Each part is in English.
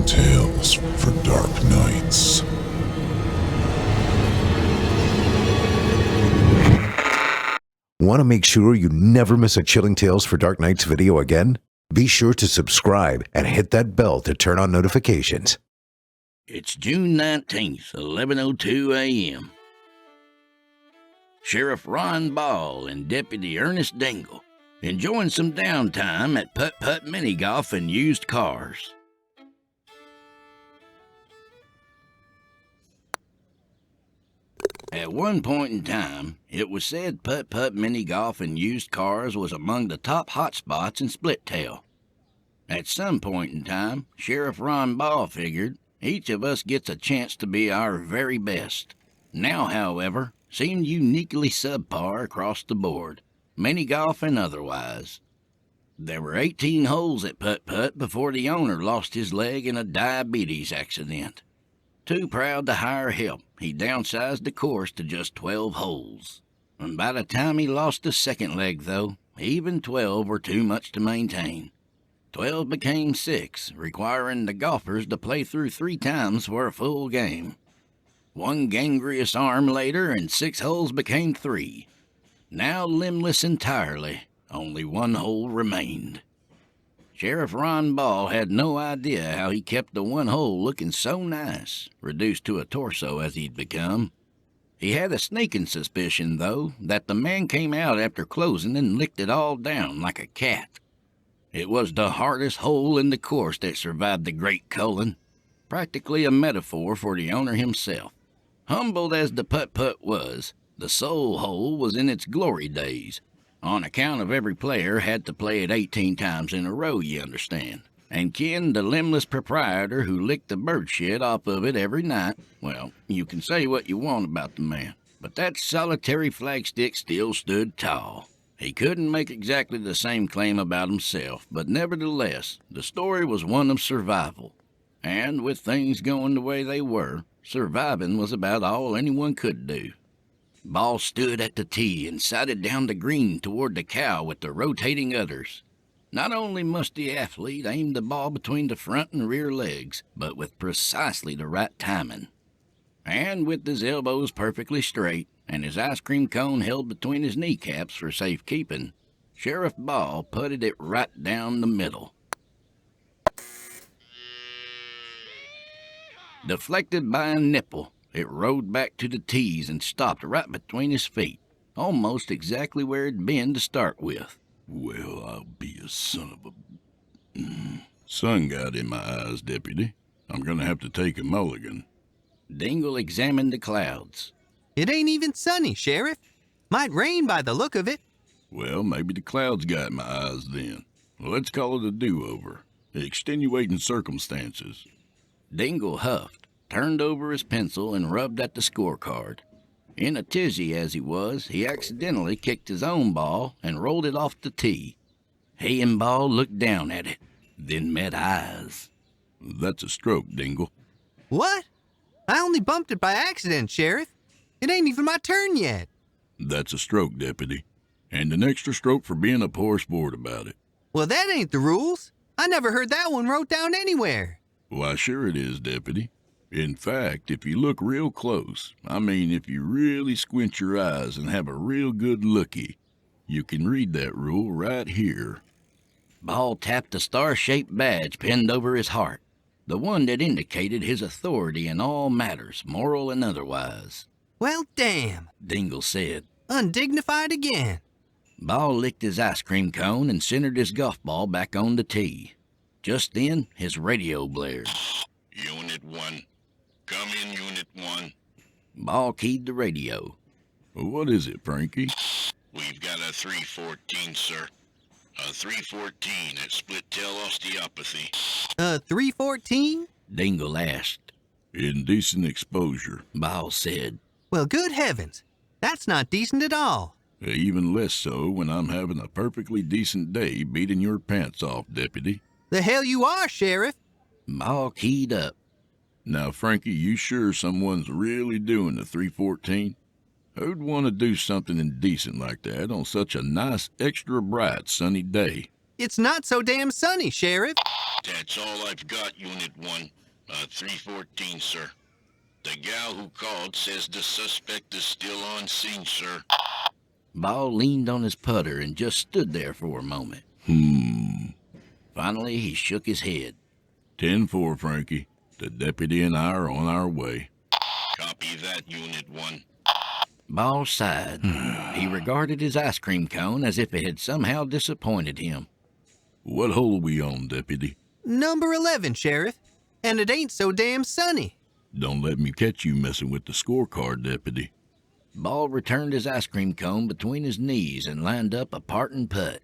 Chilling tales for dark nights. Want to make sure you never miss a Chilling Tales for Dark Nights video again? Be sure to subscribe and hit that bell to turn on notifications. It's June 19th, 11:02 a.m. Sheriff Ron Ball and Deputy Ernest Dingle enjoying some downtime at putt-putt mini-golf and used cars. At one point in time, it was said putt-putt mini-golf and used cars was among the top hotspots in Splittail. At some point in time, Sheriff Ron Ball figured each of us gets a chance to be our very best. Now, however, seemed uniquely subpar across the board, mini-golf and otherwise. There were 18 holes at putt-putt before the owner lost his leg in a diabetes accident. Too proud to hire help, he downsized the course to just 12 holes. And by the time he lost the second leg, though, even 12 were too much to maintain. 12 became 6, requiring the golfers to play through 3 times for a full game. One gangrenous arm later, and 6 holes became 3. Now limbless entirely, only 1 hole remained. Sheriff Ron Ball had no idea how he kept the 1 hole looking so nice, reduced to a torso as he'd become. He had a sneaking suspicion, though, that the man came out after closing and licked it all down like a cat. It was the hardest hole in the course that survived the great culling, practically a metaphor for the owner himself. Humbled as the putt-putt was, the soul hole was in its glory days, on account of every player had to play it 18 times in a row, you understand. And Ken, the limbless proprietor who licked the bird shit off of it every night, well, you can say what you want about the man, but that solitary flagstick still stood tall. He couldn't make exactly the same claim about himself, but nevertheless, the story was one of survival. And with things going the way they were, surviving was about all anyone could do. Ball stood at the tee and sighted down the green toward the cow with the rotating udders. Not only must the athlete aim the ball between the front and rear legs, but with precisely the right timing. And with his elbows perfectly straight and his ice cream cone held between his kneecaps for safekeeping, Sheriff Ball putted it right down the middle. Deflected by a nipple, it rode back to the tees and stopped right between his feet, almost exactly where it'd been to start with. Well, I'll be a son of a... Sun got in my eyes, Deputy. I'm gonna have to take a mulligan. Dingle examined the clouds. It ain't even sunny, Sheriff. Might rain by the look of it. Well, maybe the clouds got in my eyes then. Let's call it a do-over. Extenuating circumstances. Dingle huffed, turned over his pencil, and rubbed at the scorecard. In a tizzy as he was, he accidentally kicked his own ball and rolled it off the tee. He and Ball looked down at it, then met eyes. That's a stroke, Dingle. What? I only bumped it by accident, Sheriff. It ain't even my turn yet. That's a stroke, Deputy. And an extra stroke for being a poor sport about it. Well, that ain't the rules. I never heard that one wrote down anywhere. Why, sure it is, Deputy. In fact, if you look real close, I mean if you really squint your eyes and have a real good looky, you can read that rule right here. Ball tapped the star-shaped badge pinned over his heart, the one that indicated his authority in all matters, moral and otherwise. Well, damn, Dingle said. Undignified again. Ball licked his ice cream cone and centered his golf ball back on the tee. Just then, his radio blared. Unit 1. Come in, Unit 1. Ball keyed the radio. What is it, Frankie? We've got a 314, sir. A 314 at Splittail osteopathy. 314? Dingle asked. Indecent exposure, Ball said. Well, good heavens. That's not decent at all. Even less so when I'm having a perfectly decent day beating your pants off, Deputy. The hell you are, Sheriff. Ball keyed up. Now, Frankie, you sure someone's really doing the 314? Who'd want to do something indecent like that on such a nice, extra bright, sunny day? It's not so damn sunny, Sheriff. That's all I've got, Unit 1. 314, sir. The gal who called says the suspect is still on scene, sir. Ball leaned on his putter and just stood there for a moment. Finally, he shook his head. 10-4, Frankie. The deputy and I are on our way. Copy that, Unit 1. Ball sighed. He regarded his ice cream cone as if it had somehow disappointed him. What hole are we on, deputy? Number 11, Sheriff. And it ain't so damn sunny. Don't let me catch you messing with the scorecard, deputy. Ball returned his ice cream cone between his knees and lined up a parting putt.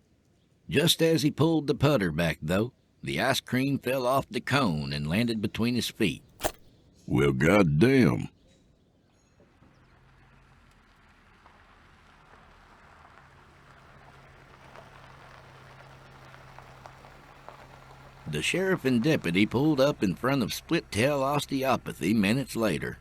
Just as he pulled the putter back, though, the ice cream fell off the cone and landed between his feet. Well, goddamn. The sheriff and deputy pulled up in front of Splittail Osteopathy minutes later.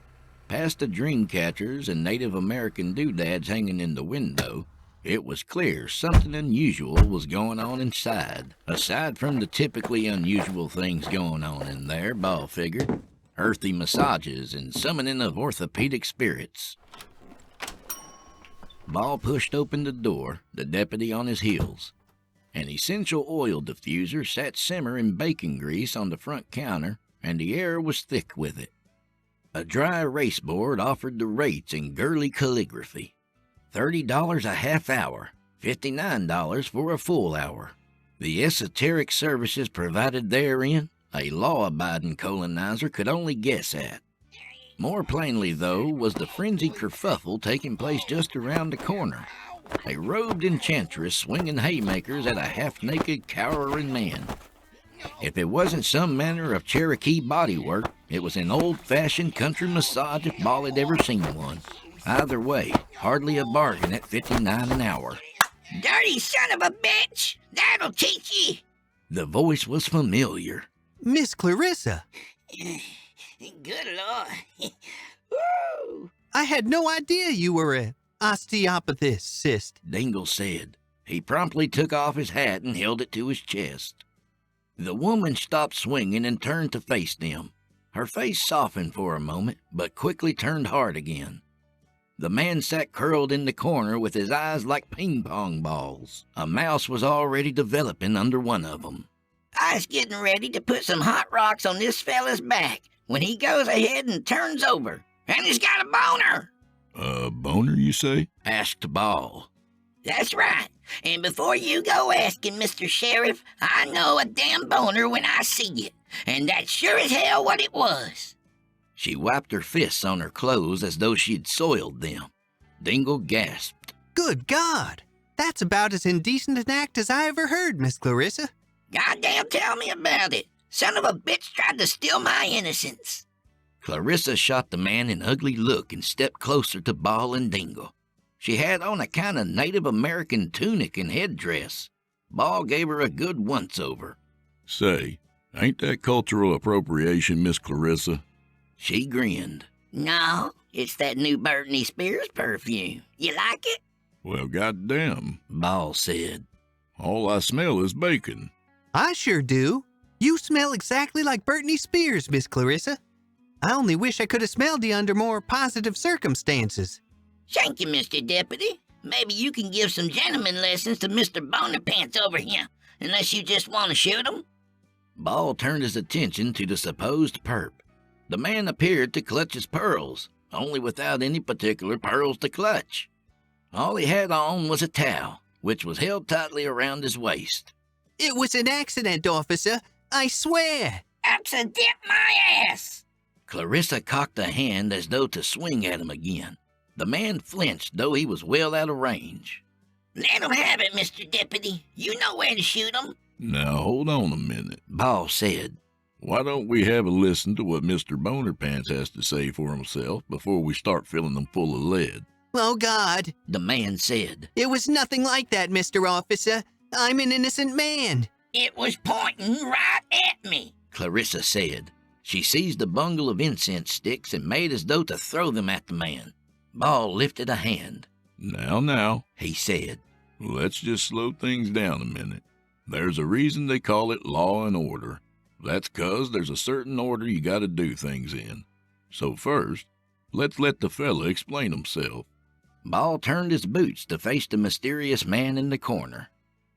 Past the dream catchers and Native American doodads hanging in the window, it was clear something unusual was going on inside. Aside from the typically unusual things going on in there, Ball figured. Earthy massages and summoning of orthopedic spirits. Ball pushed open the door, the deputy on his heels. An essential oil diffuser sat simmering bacon grease on the front counter, and the air was thick with it. A dry erase board offered the rates in girly calligraphy. $30 a half hour, $59 for a full hour. The esoteric services provided therein, a law-abiding colonizer could only guess at. More plainly, though, was the frenzied kerfuffle taking place just around the corner. A robed enchantress swinging haymakers at a half-naked, cowering man. If it wasn't some manner of Cherokee bodywork, it was an old-fashioned country massage if Ball had ever seen one. Either way, hardly a bargain at $59 an hour. Dirty son of a bitch! That'll teach ye! The voice was familiar. Miss Clarissa. Good Lord. Woo! I had no idea you were an osteopathist. Dingle said. He promptly took off his hat and held it to his chest. The woman stopped swinging and turned to face them. Her face softened for a moment, but quickly turned hard again. The man sat curled in the corner with his eyes like ping-pong balls. A mouse was already developing under one of them. I was getting ready to put some hot rocks on this fella's back when he goes ahead and turns over, and he's got a boner. A boner, you say? Asked Ball. That's right. And before you go asking, Mr. Sheriff, I know a damn boner when I see it. And that's sure as hell what it was. She wiped her fists on her clothes as though she'd soiled them. Dingle gasped. Good God! That's about as indecent an act as I ever heard, Miss Clarissa. Goddamn tell me about it. Son of a bitch tried to steal my innocence. Clarissa shot the man an ugly look and stepped closer to Ball and Dingle. She had on a kind of Native American tunic and headdress. Ball gave her a good once-over. Say, ain't that cultural appropriation, Miss Clarissa? She grinned. No, it's that new Britney Spears perfume. You like it? Well, goddamn, Ball said. all I smell is bacon. I sure do. You smell exactly like Britney Spears, Miss Clarissa. I only wish I could have smelled you under more positive circumstances. Thank you, Mr. Deputy. Maybe you can give some gentleman lessons to Mr. Bonerpants over here, unless you just want to shoot him. Ball turned his attention to the supposed perp. The man appeared to clutch his pearls, only without any particular pearls to clutch. All he had on was a towel, which was held tightly around his waist. It was an accident, officer. I swear. Accident my ass! Clarissa cocked a hand as though to swing at him again. The man flinched, though he was well out of range. Let him have it, Mr. Deputy. You know where to shoot him. Now, hold on a minute. Ball said. Why don't we have a listen to what Mr. Bonerpants has to say for himself before we start filling them full of lead? Oh, God. The man said. It was nothing like that, Mr. Officer. I'm an innocent man. It was pointing right at me. Clarissa said. She seized a bundle of incense sticks and made as though to throw them at the man. Ball lifted a hand. Now, He said. let's just slow things down a minute. There's a reason they call it law and order. That's 'cause there's a certain order you gotta do things in. So first, let's let the fella explain himself. Ball turned his boots to face the mysterious man in the corner.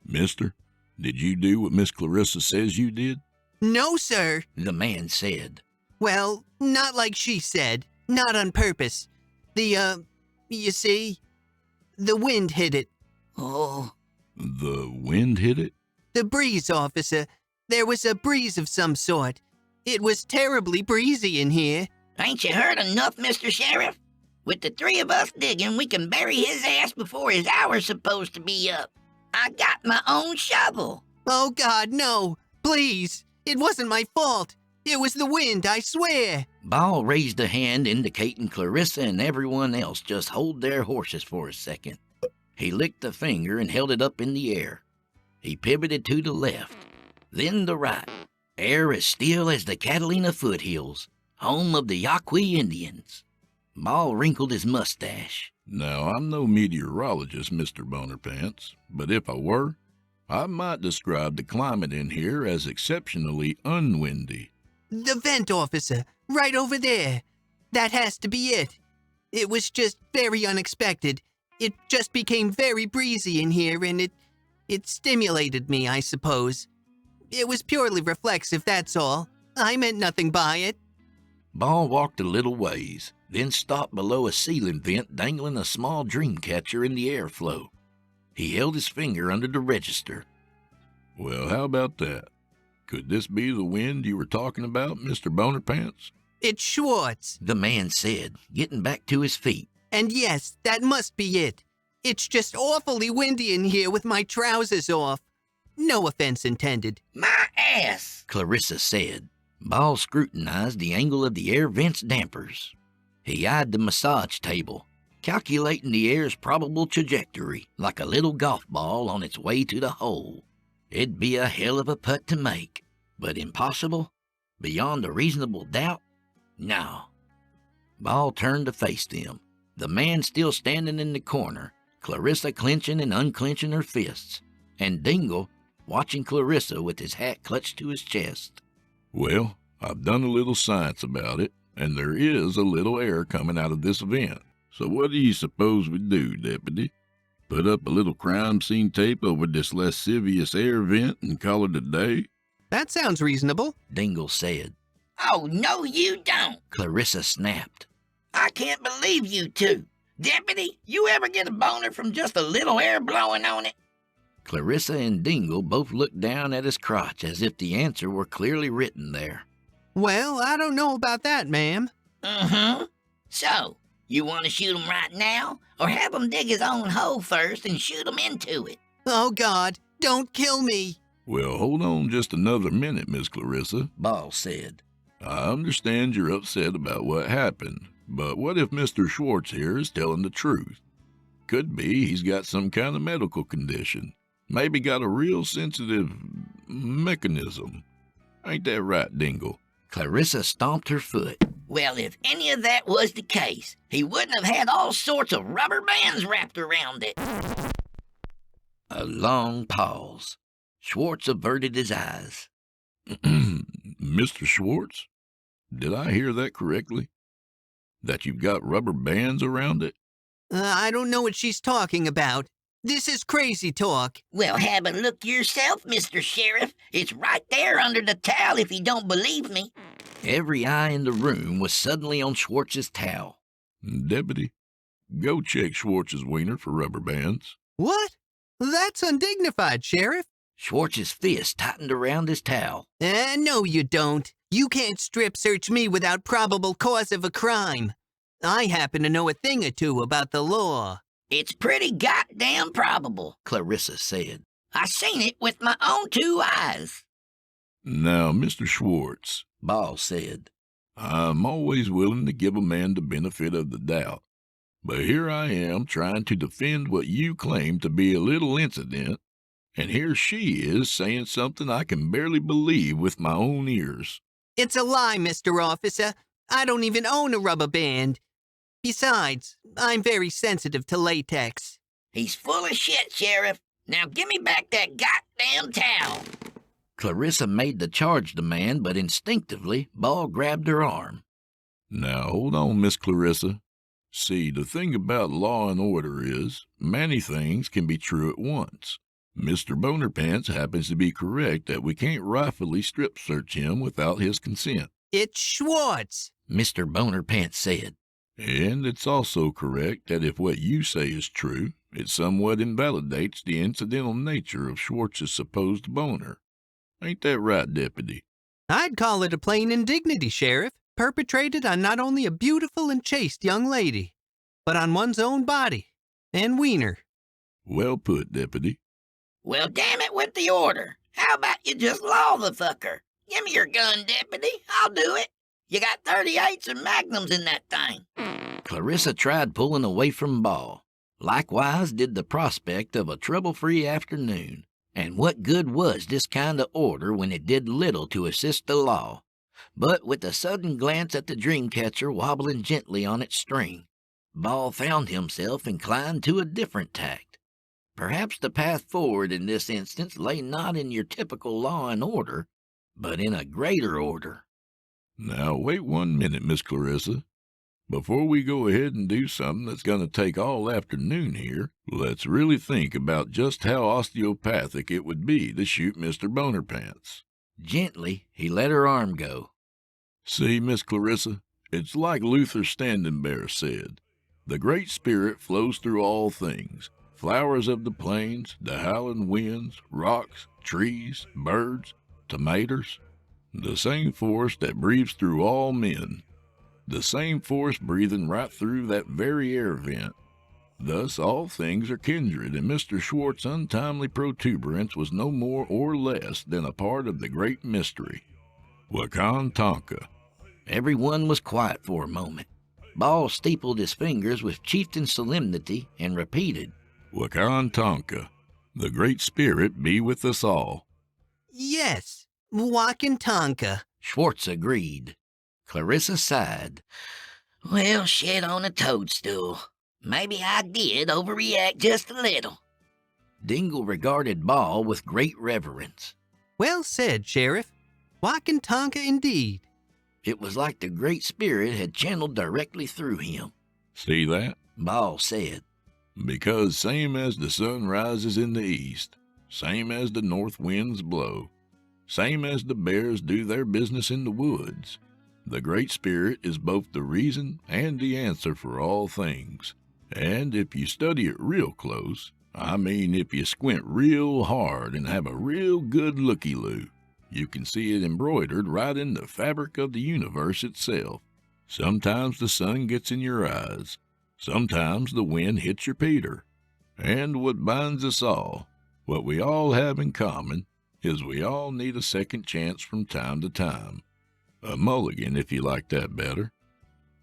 Mister, did you do what Miss Clarissa says you did? No, sir. The man said. Well, not like she said. Not on purpose. You see, the wind hit it. Oh, The wind hit it? The breeze, officer. There was a breeze of some sort. It was terribly breezy in here. ain't you heard enough, Mr. Sheriff? With the three of us digging, we can bury his ass before his hour's supposed to be up. I got my own shovel. Oh, God, no. Please. It wasn't my fault. It was the wind, I swear. Ball raised a hand indicating Clarissa and everyone else just hold their horses for a second. He licked a finger and held it up in the air. He pivoted to the left, then the right. Air as still as the Catalina foothills, home of the Yaqui Indians. Ball wrinkled his mustache. Now, I'm no meteorologist, Mr. Bonerpants, but if I were, I might describe the climate in here as exceptionally unwindy. The vent, officer. Right over there. That has to be it. It was just very unexpected. It just became very breezy in here, and it stimulated me, I suppose. It was purely reflexive, that's all. I meant nothing by it. Ball walked a little ways, then stopped below a ceiling vent dangling a small dream catcher in the airflow. He held his finger under the register. Well, how about that? Could this be the wind you were talking about, Mr. Bonerpants? It's Schwartz. The man said, getting back to his feet. And yes, that must be it. It's just awfully windy in here with my trousers off. No offense intended. My ass. Clarissa said. Ball scrutinized the angle of the air vent's dampers. He eyed the massage table, calculating the air's probable trajectory like a little golf ball on its way to the hole. It'd be a hell of a putt to make, but impossible? Beyond a reasonable doubt? No. Ball turned to face them, the man still standing in the corner, Clarissa clenching and unclenching her fists, and Dingle watching Clarissa with his hat clutched to his chest. Well, I've done a little science about it, and there is a little air coming out of this vent. So what do you suppose we do, Deputy? Put up a little crime scene tape over this lascivious air vent and call it a day? That sounds reasonable. Dingle said. Oh, no, you don't. Clarissa snapped. I can't believe you two. Deputy, you ever get a boner from just a little air blowing on it? Clarissa and Dingle both looked down at his crotch as if the answer were clearly written there. Well, I don't know about that, ma'am. Mm-hmm. So, you want to shoot him right now, or have him dig his own hole first and shoot him into it? Oh, God, don't kill me. Well, hold on just another minute, Miss Clarissa. Ball said. I understand you're upset about what happened, but what if Mr. Schwartz here is telling the truth? Could be he's got some kind of medical condition. Maybe got a real sensitive mechanism. Ain't that right, Dingle? Clarissa stomped her foot. Well, if any of that was the case, he wouldn't have had all sorts of rubber bands wrapped around it. A long pause. Schwartz averted his eyes. Mr. Schwartz? Did I hear that correctly? That you've got rubber bands around it? I don't know what she's talking about. This is crazy talk. Well, have a look yourself, Mr. Sheriff. It's right there under the towel if you don't believe me. Every eye in the room was suddenly on Schwartz's towel. Deputy, go check Schwartz's wiener for rubber bands. What? That's undignified, Sheriff. Schwartz's fist tightened around his towel. No, you don't. You can't strip search me without probable cause of a crime. I happen to know a thing or two about the law. It's pretty goddamn probable, Clarissa said. I seen it with my own two eyes. Now, Mr. Schwartz, Ball said. I'm always willing to give a man the benefit of the doubt. But here I am trying to defend what you claim to be a little incident, and here she is saying something I can barely believe with my own ears. It's a lie, Mr. Officer. I don't even own a rubber band. Besides, I'm very sensitive to latex. He's full of shit, Sheriff. Now give me back that goddamn towel. Clarissa made the charge demand, but instinctively, Ball grabbed her arm. Now, hold on, Miss Clarissa. See, the thing about law and order is, many things can be true at once. Mr. Bonerpants happens to be correct that we can't rightfully strip search him without his consent. It's Schwartz. Mr. Bonerpants said. And it's also correct that if what you say is true, it somewhat invalidates the incidental nature of Schwartz's supposed boner. Ain't that right, Deputy? I'd call it a plain indignity, Sheriff, perpetrated on not only a beautiful and chaste young lady, but on one's own body and wiener. Well put, Deputy. Well, damn it with the order. How about you just law the fucker? Give me your gun, deputy. I'll do it. You got 38s and magnums in that thing. Clarissa tried pulling away from Ball. Likewise did the prospect of a trouble-free afternoon. And what good was this kind of order when it did little to assist the law? But with a sudden glance at the dream-catcher wobbling gently on its string, Ball found himself inclined to a different tact. Perhaps the path forward in this instance lay not in your typical law and order, but in a greater order. Now, wait 1 minute, Miss Clarissa. Before we go ahead and do something that's going to take all afternoon here, let's really think about just how osteopathic it would be to shoot Mr. Bonerpants. Gently, he let her arm go. See, Miss Clarissa, it's like Luther Standing Bear said. The Great Spirit flows through all things. Flowers of the plains, the howling winds, rocks, trees, birds, tomatoes. The same force that breathes through all men. The same force breathing right through that very air vent. Thus all things are kindred, and Mr. Schwartz's untimely protuberance was no more or less than a part of the great mystery. Wakan Tonka. Everyone was quiet for a moment. Ball steepled his fingers with chieftain solemnity and repeated, Wakan Tonka. The Great Spirit be with us all. Yes, Wakan-Tonka. Schwartz agreed. Clarissa sighed. Well, shit on a toadstool. Maybe I did overreact just a little. Dingle regarded Ball with great reverence. Well said, Sheriff. Wakan-Tonka indeed. It was like the Great Spirit had channeled directly through him. See that? Ball said. Because same as the sun rises in the east, same as the north winds blow, same as the bears do their business in the woods, the Great Spirit is both the reason and the answer for all things. And if you study it real close, I mean if you squint real hard and have a real good looky-loo, you can see it embroidered right in the fabric of the universe itself. Sometimes the sun gets in your eyes. Sometimes the wind hits your Peter. And what binds us all, what we all have in common, is we all need a second chance from time to time. A mulligan, if you like that better.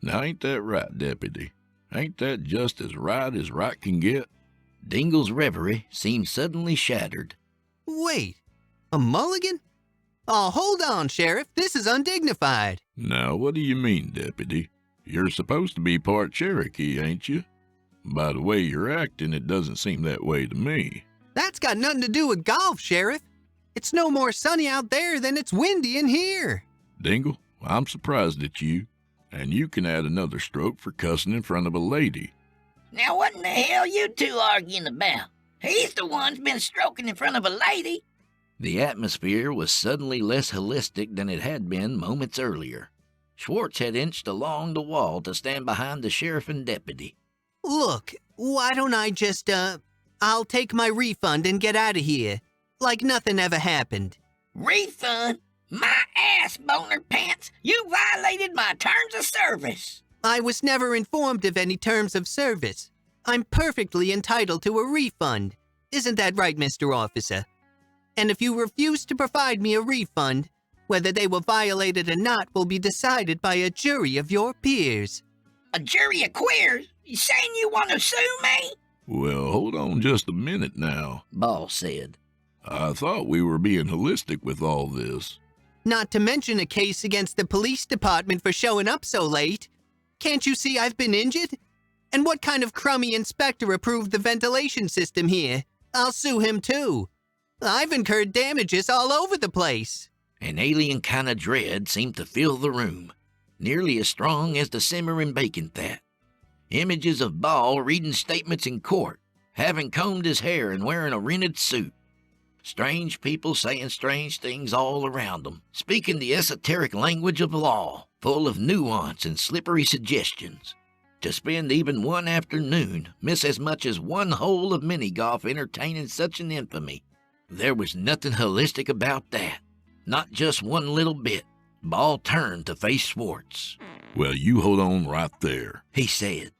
Now, ain't that right, Deputy? Ain't that just as right can get? Dingle's reverie seemed suddenly shattered. Wait, a mulligan? Oh, hold on, Sheriff. This is undignified. Now, what do you mean, Deputy? You're supposed to be part Cherokee, ain't you? By the way you're acting, it doesn't seem that way to me. That's got nothing to do with golf, Sheriff. It's no more sunny out there than it's windy in here. Dingle, I'm surprised at you. And you can add another stroke for cussing in front of a lady. Now what in the hell you two arguing about? He's the one's been stroking in front of a lady. The atmosphere was suddenly less holistic than it had been moments earlier. Schwartz had inched along the wall to stand behind the sheriff and deputy. Look, why don't I just, I'll take my refund and get out of here. Like nothing ever happened. Refund? My ass, Bonerpants! You violated my terms of service! I was never informed of any terms of service. I'm perfectly entitled to a refund. Isn't that right, Mr. Officer? And if you refuse to provide me a refund, whether they were violated or not will be decided by a jury of your peers. A jury of queers? You saying you want to sue me? Well, hold on just a minute now, Ball said. I thought we were being holistic with all this. Not to mention a case against the police department for showing up so late. Can't you see I've been injured? And what kind of crummy inspector approved the ventilation system here? I'll sue him too. I've incurred damages all over the place. An alien kind of dread seemed to fill the room, nearly as strong as the simmering bacon fat. Images of Ball reading statements in court, having combed his hair and wearing a rented suit. Strange people saying strange things all around them, speaking the esoteric language of law, full of nuance and slippery suggestions. To spend even one afternoon, miss as much as one hole of mini-golf entertaining such an infamy. There was nothing holistic about that. Not just one little bit. Ball turned to face Schwartz. Well, you hold on right there, he said.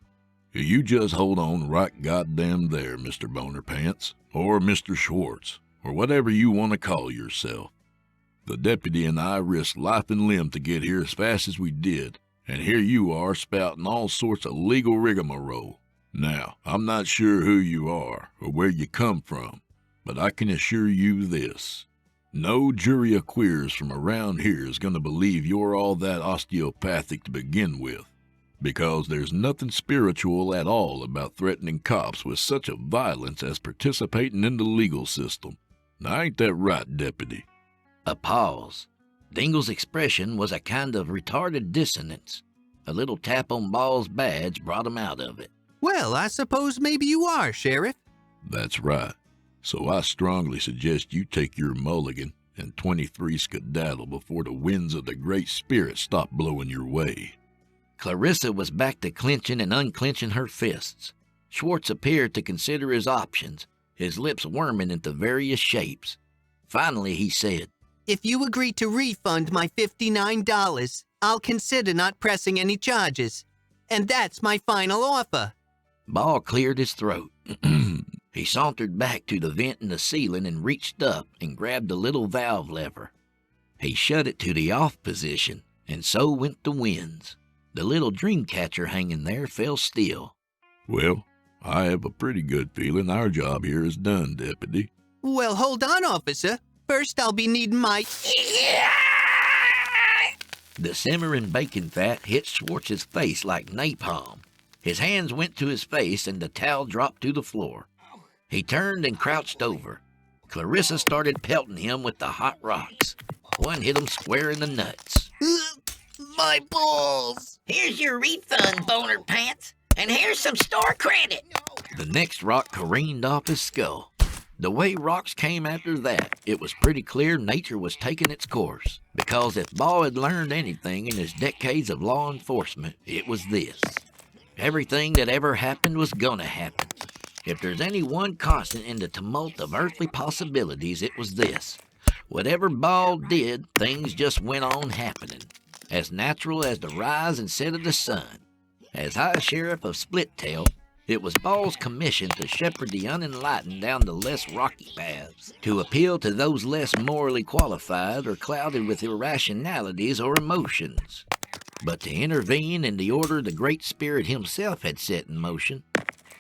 You just hold on right goddamn there, Mr. Bonerpants, or Mr. Schwartz, or whatever you want to call yourself. The deputy and I risked life and limb to get here as fast as we did, and here you are spouting all sorts of legal rigmarole. Now, I'm not sure who you are or where you come from, but I can assure you this. No jury of queers from around here is going to believe you're all that osteopathic to begin with, because there's nothing spiritual at all about threatening cops with such a violence as participating in the legal system. Now, ain't that right, Deputy? A pause. Dingle's expression was a kind of retarded dissonance. A little tap on Ball's badge brought him out of it. Well, I suppose maybe you are, Sheriff. That's right. So I strongly suggest you take your mulligan and 23 skedaddle before the winds of the Great Spirit stop blowing your way. Clarissa was back to clenching and unclenching her fists. Schwartz appeared to consider his options, his lips worming into various shapes. Finally, he said, If you agree to refund my $59, I'll consider not pressing any charges. And that's my final offer. Ball cleared his throat. He sauntered back to the vent in the ceiling and reached up and grabbed the little valve lever. He shut it to the off position, and so went the winds. The little dream catcher hanging there fell still. Well, I have a pretty good feeling our job here is done, Deputy. Well, hold on, officer. First, I'll be needing my... The simmering bacon fat hit Schwartz's face like napalm. His hands went to his face and the towel dropped to the floor. He turned and crouched over. Clarissa started pelting him with the hot rocks. One hit him square in the nuts. My balls! Here's your refund, Bonerpants, and here's some store credit. The next rock careened off his skull. The way rocks came after that, it was pretty clear nature was taking its course. Because if Ball had learned anything in his decades of law enforcement, it was this. Everything that ever happened was gonna happen. If there's any one constant in the tumult of earthly possibilities, it was this. Whatever Ball did, things just went on happening. As natural as the rise and set of the sun. As High Sheriff of Splittail, it was Ball's commission to shepherd the unenlightened down the less rocky paths, to appeal to those less morally qualified or clouded with irrationalities or emotions. But to intervene in the order the Great Spirit himself had set in motion,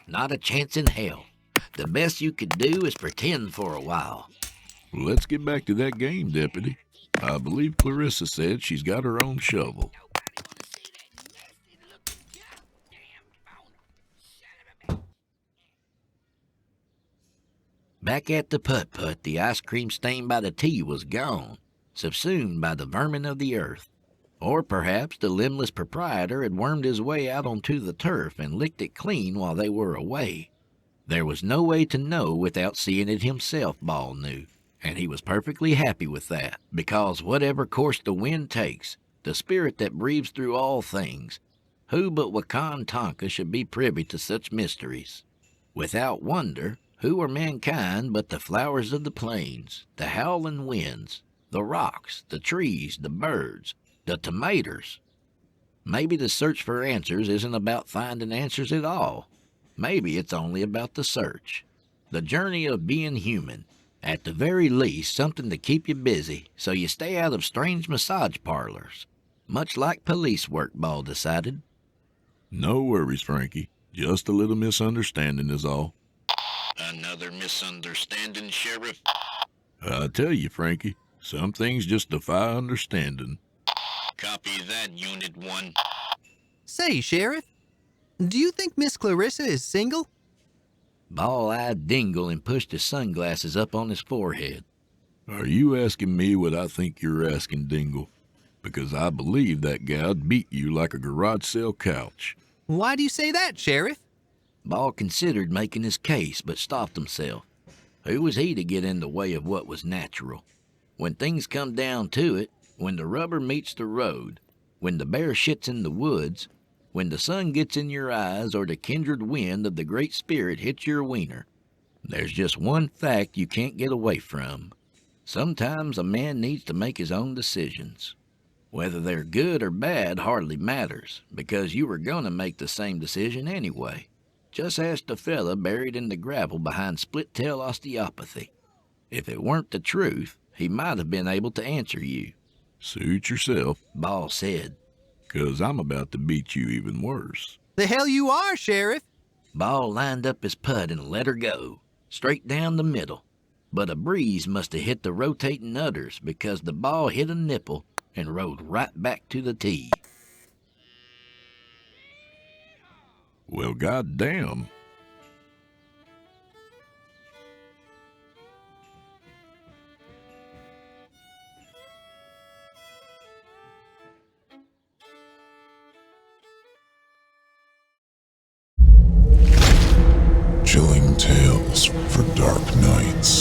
not a chance in hell. The best you could do is pretend for a while. Well, let's get back to that game, Deputy. I believe Clarissa said she's got her own shovel. Back at the putt-putt, the ice cream stained by the tea was gone, subsumed by the vermin of the earth. Or perhaps the limbless proprietor had wormed his way out onto the turf and licked it clean while they were away. There was no way to know without seeing it himself, Ball knew, and he was perfectly happy with that, because whatever course the wind takes, the spirit that breathes through all things, who but Wakan Tonka should be privy to such mysteries? Without wonder, who are mankind but the flowers of the plains, the howling winds, the rocks, the trees, the birds, the tomatoes? Maybe the search for answers isn't about finding answers at all. Maybe it's only about the search. The journey of being human. At the very least, something to keep you busy so you stay out of strange massage parlors. Much like police work, Ball decided. No worries, Frankie. Just a little misunderstanding is all. Another misunderstanding, Sheriff? I tell you, Frankie, some things just defy understanding. Copy that, Unit 1. Say, Sheriff, do you think Miss Clarissa is single? Ball-eyed Dingle and pushed his sunglasses up on his forehead. Are you asking me what I think you're asking, Dingle? Because I believe that guy'd beat you like a garage sale couch. Why do you say that, Sheriff? Ball considered making his case, but stopped himself. Who was he to get in the way of what was natural? When things come down to it, when the rubber meets the road, when the bear shits in the woods, when the sun gets in your eyes or the kindred wind of the Great Spirit hits your wiener, there's just one fact you can't get away from. Sometimes a man needs to make his own decisions. Whether they're good or bad hardly matters, because you were going to make the same decision anyway. Just ask the fella buried in the gravel behind Splittail osteopathy. If it weren't the truth, he might have been able to answer you. Suit yourself, Ball said. 'Cause I'm about to beat you even worse. The hell you are, Sheriff. Ball lined up his putt and let her go, straight down the middle. But a breeze must have hit the rotating udders, because the ball hit a nipple and rode right back to the tee. Well, goddamn. Chilling tales for dark nights.